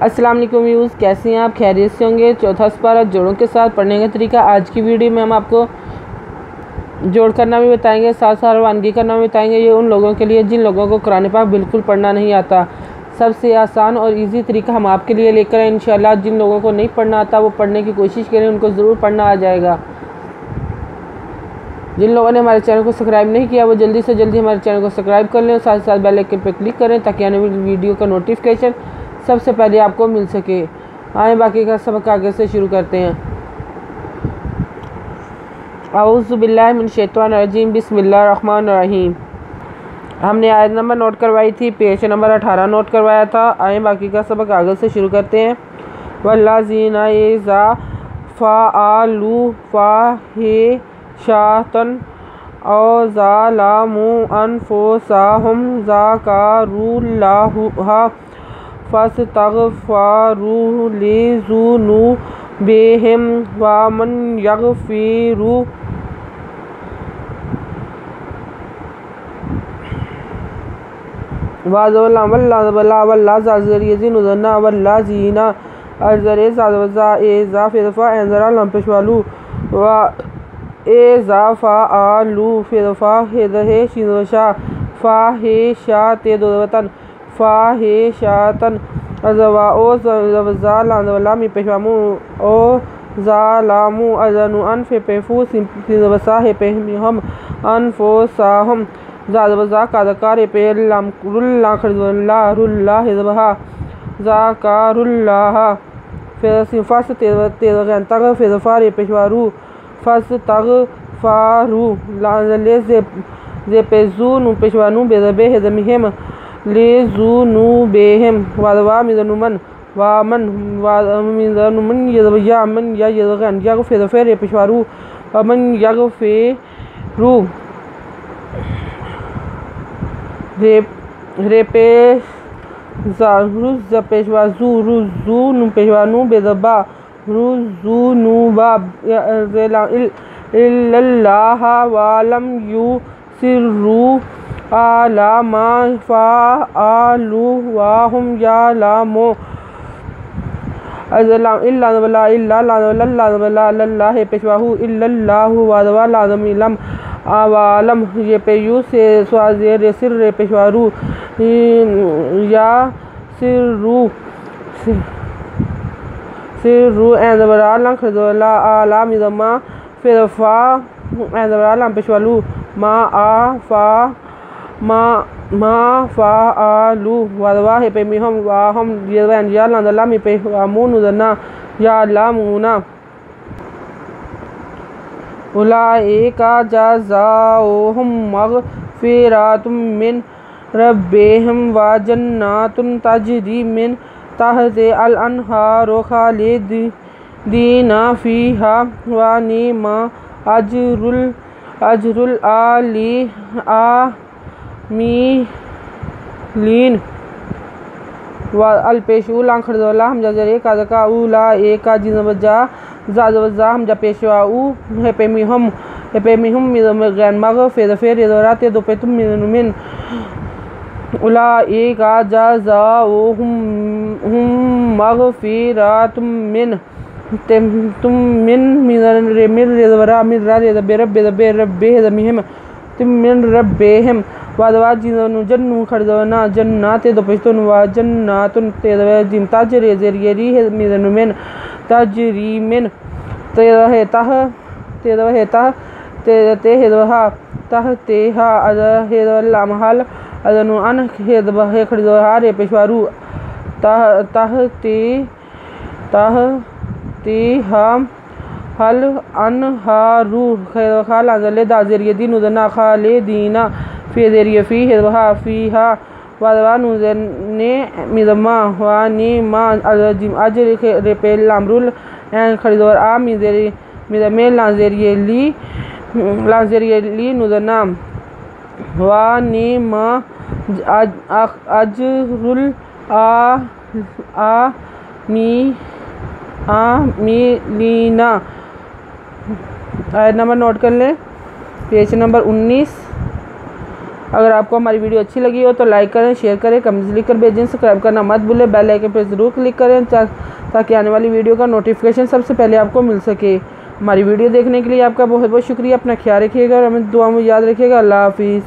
अस्सलाम वालेकुम व्यूज़, कैसे हैं आप? खैरियत से होंगे। चौथा पारा जोड़ों के साथ पढ़ने का तरीका आज की वीडियो में हम आपको जोड़ करना भी बताएंगे, साथ साथ रवानगी करना भी बताएंगे। ये उन लोगों के लिए जिन लोगों को कुरान पाक बिल्कुल पढ़ना नहीं आता। सबसे आसान और इजी तरीका हम आपके लिए लेकर आए इंशाल्लाह। जिन लोगों को नहीं पढ़ना आता वो पढ़ने की कोशिश करें, उनको ज़रूर पढ़ना आ जाएगा। जिन लोगों ने हमारे चैनल को सब्सक्राइब नहीं किया वो जल्दी से जल्दी हमारे चैनल को सब्सक्राइब कर लें और साथ साथ बेल आइकन पर क्लिक करें ताकि आने वाली वीडियो का नोटिफिकेशन सबसे पहले आपको मिल सके। आए बाकी का सबक आगे से शुरू करते हैं। औज़ु बिल्लाहि मिनश शैतानिर रजीम, बिस्मिल्लाहिर रहमानिर रहीम। हमने आयत नंबर नोट करवाई थी, पेज नंबर 18 नोट करवाया था। आए बाकी का सबक आगे से शुरू करते हैं। वल्लाज़ीना इज़ा फ़अलू फ़ाहिशतन औ ज़लमू अनफुसहुम ज़करुल्लाह फ़स्तग़फ़रू लिज़ुनूबिहिम वमन यग़फ़िरु वल्लाज़ीना फ़ाहिशतन ज़वामी पेशवामू ओ ज़ालामू अज़नु अनफ़ुसहिम अनफुसहुम ज़ाकार पेल्लाह ज़ाकरुल्लाह फ़स्तग़फ़ार पेशवारू फ़स्तग़फ़ारू ज़ेपेज़ून पेशवानू बेज़बे ज़मीहिम लिज़ुनूबिहिम वमन यग़फ़िर पेशवारू वमन यग़फ़िरु पेशवाज़ून पेशवानू बेज़बा रुज़ुनूबा इल्लल्लाह वलम युसिर्रू अला मा फ़अलू वहुम यअलमून इल्लल्लाह पेशवाहू इल्लल्लाहु वलम अवालम ये पेयू से स्वाज़ेर सिर पेशवारू या सिर्रू एंदवरालम खज़ला आला मिज़मा फ़िरफ़ा एंदवरालम पेशवालू मा फ़अलू वज़वाह पेमिहम वाहम यालमी पेशवामून ज़ना यालमूना उलाइका जज़ाओहुम मग़फ़िरतुम मिन रब्बिहिम व जन्नातुन तजरी मिन तहतिहल अनहारु ख़ालिदीना फ़ीहा व निअमा अजरुल आमिलीन पेशूल खड़ला हम जजरे का उला एक जिनवजा ज़ाज़वजा हम जब पेशवाऊ पेमिहम गैन मग़फ़िरत फ़िरत दो पे तुम उलाइका जज़ाओहुम मग़फ़िरतुम मिन रब्बिहिम वजन्नु खड़ना जन्नात दो पेशतुन व जन्नातुन तेज़िम तजरी ज़रियरी मिन तजरी मिन तहतिहा अज़हल अज़नु अन खड़हार पेशवारू तहतिहा हल अनहारू खालिदा ज़रियदीन उज़ना खालिदीना फ़ीहा वज़वानुज़ने मिज़मा वानिमा अजर पेल्लामरुल खड़दोर आ मिज़मे लाज़रियली नुज़ना वानिमा अजरुल आमिलीना। आयत नंबर नोट कर लें, पेज नंबर 19 अगर आपको हमारी वीडियो अच्छी लगी हो तो लाइक करें, शेयर करें, कमेंट्स लिख कर भेजें। सब्सक्राइब करना मत भूलें, बेल आइकन पर ज़रूर क्लिक करें ताकि आने वाली वीडियो का नोटिफिकेशन सबसे पहले आपको मिल सके। हमारी वीडियो देखने के लिए आपका बहुत बहुत शुक्रिया। अपना ख्याल रखिएगा और हमें दुआ में याद रखिएगा। अल्लाह हाफिज़।